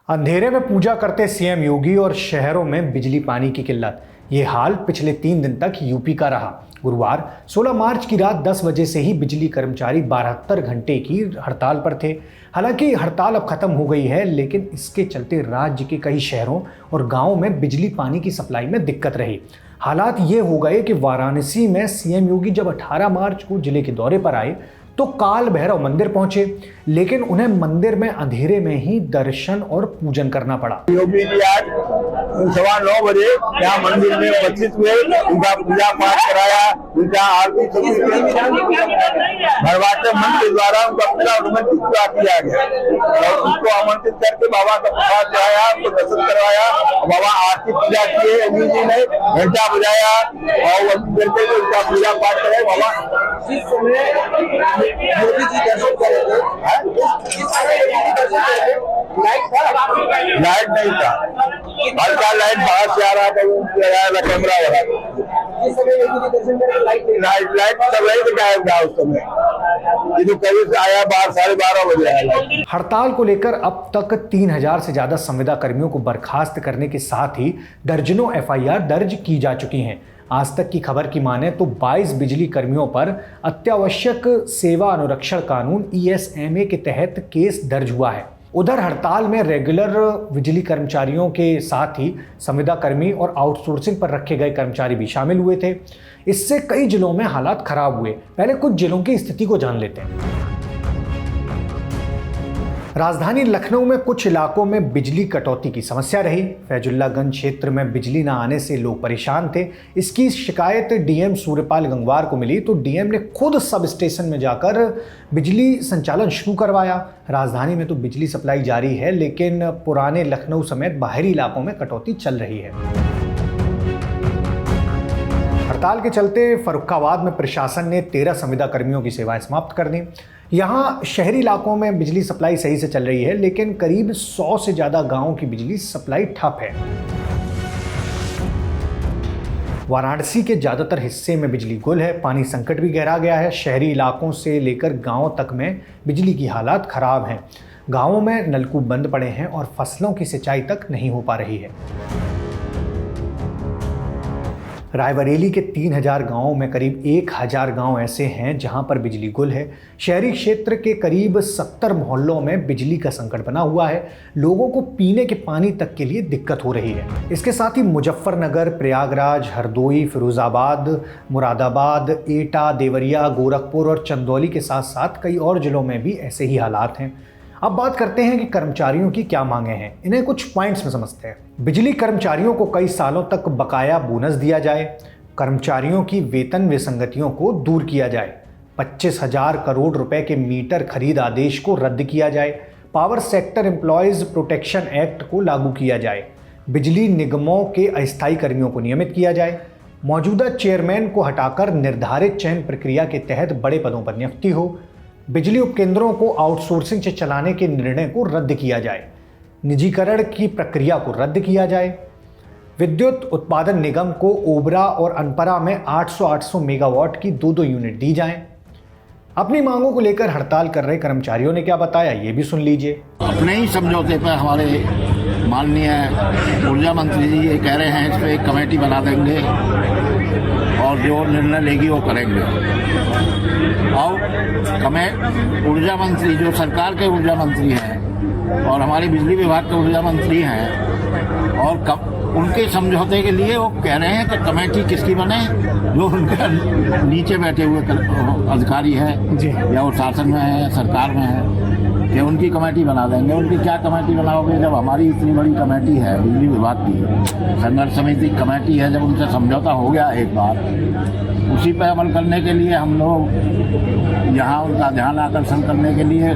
अंधेरे में पूजा करते सीएम योगी और शहरों में बिजली पानी की किल्लत। ये हाल पिछले 3 दिन तक यूपी का रहा। गुरुवार 16 मार्च की रात 10 बजे से ही बिजली कर्मचारी 72 घंटे की हड़ताल पर थे। हालांकि हड़ताल अब खत्म हो गई है, लेकिन इसके चलते राज्य के कई शहरों और गांवों में बिजली पानी की सप्लाई में दिक्कत रही। हालात ये हो गए कि वाराणसी में सीएम योगी जब 18 मार्च को जिले के दौरे पर आए तो काल भैरव मंदिर पहुंचे, लेकिन उन्हें मंदिर में अंधेरे में ही दर्शन और पूजन करना पड़ा। योगी जी आज 9:15 बजे यहाँ मंदिर में उपस्थित हुए, उनका पूजा पाठ कराया, उनका आरती भरवाते मन के द्वारा उनका पूरा अनुमति पूरा किया गया और उसको आमंत्रित करके बाबा का प्रसाद चढ़ाया, उनको दर्शन करवाया। बाबा आरती पूजा किए, योगी जी ने घंटा बजाया और करके उनका पूजा पाठ कराया। बाबा योगी जी दर्शन करेंगे, लाइट नहीं था, हल्का लाइट बाहर से आ रहा था, लगाया कैमरा वाला लाइट सब नहीं दिखाया था उस समय। ये तो करीब आया 12-12:30 बजे आया। हड़ताल को लेकर अब तक 3000 से ज्यादा संविदा कर्मियों को बर्खास्त करने के साथ ही दर्जनों एफआईआर दर्ज की जा चुकी हैं। आज तक की खबर की माने तो 22 बिजली कर्मियों पर अत्यावश्यक सेवा अनुरक्षण कानून ESMA के तहत केस दर्ज हुआ है। उधर हड़ताल में रेगुलर बिजली कर्मचारियों के साथ ही संविदा कर्मी और आउटसोर्सिंग पर रखे गए कर्मचारी भी शामिल हुए थे। इससे कई जिलों में हालात खराब हुए। पहले कुछ जिलों की स्थिति को जान लेते हैं। राजधानी लखनऊ में कुछ इलाकों में बिजली कटौती की समस्या रही। फैजुल्लागंज क्षेत्र में बिजली न आने से लोग परेशान थे। इसकी शिकायत डीएम सूर्यपाल गंगवार को मिली तो डीएम ने खुद सब स्टेशन में जाकर बिजली संचालन शुरू करवाया। राजधानी में तो बिजली सप्लाई जारी है, लेकिन पुराने लखनऊ समेत बाहरी इलाकों में कटौती चल रही है। हड़ताल के चलते फर्रुखाबाद में प्रशासन ने 13 संविदा कर्मियों की सेवाएं समाप्त कर दी। यहाँ शहरी इलाकों में बिजली सप्लाई सही से चल रही है, लेकिन करीब 100 से ज़्यादा गांवों की बिजली सप्लाई ठप है। वाराणसी के ज़्यादातर हिस्से में बिजली गुल है। पानी संकट भी गहरा गया है। शहरी इलाकों से लेकर गांवों तक में बिजली की हालात खराब हैं। गांवों में नलकूप बंद पड़े हैं और फसलों की सिंचाई तक नहीं हो पा रही है। रायबरेली के 3000 गांवों में करीब 1000 गांव ऐसे हैं जहां पर बिजली गुल है। शहरी क्षेत्र के करीब 70 मोहल्लों में बिजली का संकट बना हुआ है। लोगों को पीने के पानी तक के लिए दिक्कत हो रही है। इसके साथ ही मुजफ्फरनगर, प्रयागराज, हरदोई, फिरोजाबाद, मुरादाबाद, एटा, देवरिया, गोरखपुर और चंदौली के साथ साथ कई और जिलों में भी ऐसे ही हालात हैं। अब बात करते हैं कि कर्मचारियों की क्या मांगे हैं। इन्हें कुछ पॉइंट्स में समझते हैं। बिजली कर्मचारियों को कई सालों तक बकाया बोनस दिया जाए। कर्मचारियों की वेतन विसंगतियों को दूर किया जाए। 25,000 करोड़ रुपए के मीटर खरीद आदेश को रद्द किया जाए। Power sector employees protection act को लागू किया जाए। बिजली निगमों के अस्थायी कर्मियों को नियमित किया जाए। मौजूदा चेयरमैन को हटाकर निर्धारित चयन प्रक्रिया के तहत बड़े पदों पर नियुक्ति हो। बिजली उपकेंद्रों को आउटसोर्सिंग से चलाने के निर्णय को रद्द किया जाए। निजीकरण की प्रक्रिया को रद्द किया जाए। विद्युत उत्पादन निगम को ओबरा और अनपरा में 800 मेगावाट की 2 यूनिट दी जाएं। अपनी मांगों को लेकर हड़ताल कर रहे कर्मचारियों ने क्या बताया, ये भी सुन लीजिए। अपने ही समझौते पर हमारे माननीय ऊर्जा मंत्री जी ये कह रहे हैं इस पर एक कमेटी बना देंगे और जो निर्णय लेगी वो करेंगे। और ऊर्जा मंत्री जो सरकार के ऊर्जा मंत्री हैं और हमारी बिजली विभाग के ऊर्जा मंत्री हैं और उनके समझौते के लिए वो कह रहे हैं कि कमेटी किसकी बने, जो उनके नीचे बैठे हुए अधिकारी हैं या वो शासन में है, सरकार में है, कि उनकी कमेटी बना देंगे। उनकी क्या कमेटी बनाओगे जब हमारी इतनी बड़ी कमेटी है बिजली विभाग की, संघर्ष समिति कमेटी है, जब उनसे समझौता हो गया एक बार, उसी पर अमल करने के लिए हम लोग यहाँ उनका ध्यान आकर्षण करने के लिए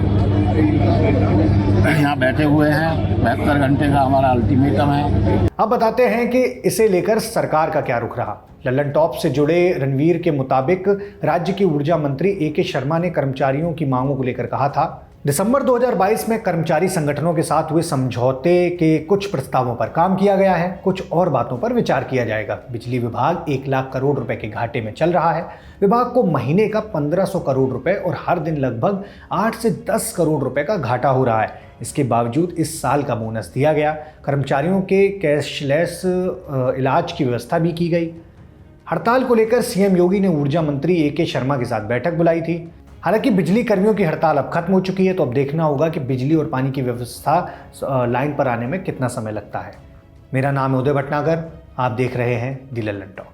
यहाँ बैठे हुए हैं। 72 घंटे का हमारा अल्टीमेटम है। अब बताते हैं कि इसे लेकर सरकार का क्या रुख रहा। लल्लन टॉप से जुड़े रणवीर के मुताबिक राज्य के ऊर्जा मंत्री AK शर्मा ने कर्मचारियों की मांगों को लेकर कहा था, दिसंबर 2022 में कर्मचारी संगठनों के साथ हुए समझौते के कुछ प्रस्तावों पर काम किया गया है, कुछ और बातों पर विचार किया जाएगा। बिजली विभाग 1 लाख करोड़ रुपए के घाटे में चल रहा है। विभाग को महीने का 1500 करोड़ रुपए और हर दिन लगभग 8 से 10 करोड़ रुपए का घाटा हो रहा है। इसके बावजूद इस साल का बोनस दिया गया। कर्मचारियों के कैशलेस इलाज की व्यवस्था भी की गई। हड़ताल को लेकर सीएम योगी ने ऊर्जा मंत्री ए के शर्मा के साथ बैठक बुलाई थी। हालांकि बिजली कर्मियों की हड़ताल अब खत्म हो चुकी है, तो अब देखना होगा कि बिजली और पानी की व्यवस्था लाइन पर आने में कितना समय लगता है। मेरा नाम है उदय भटनागर, आप देख रहे हैं दी लल्लन टॉक।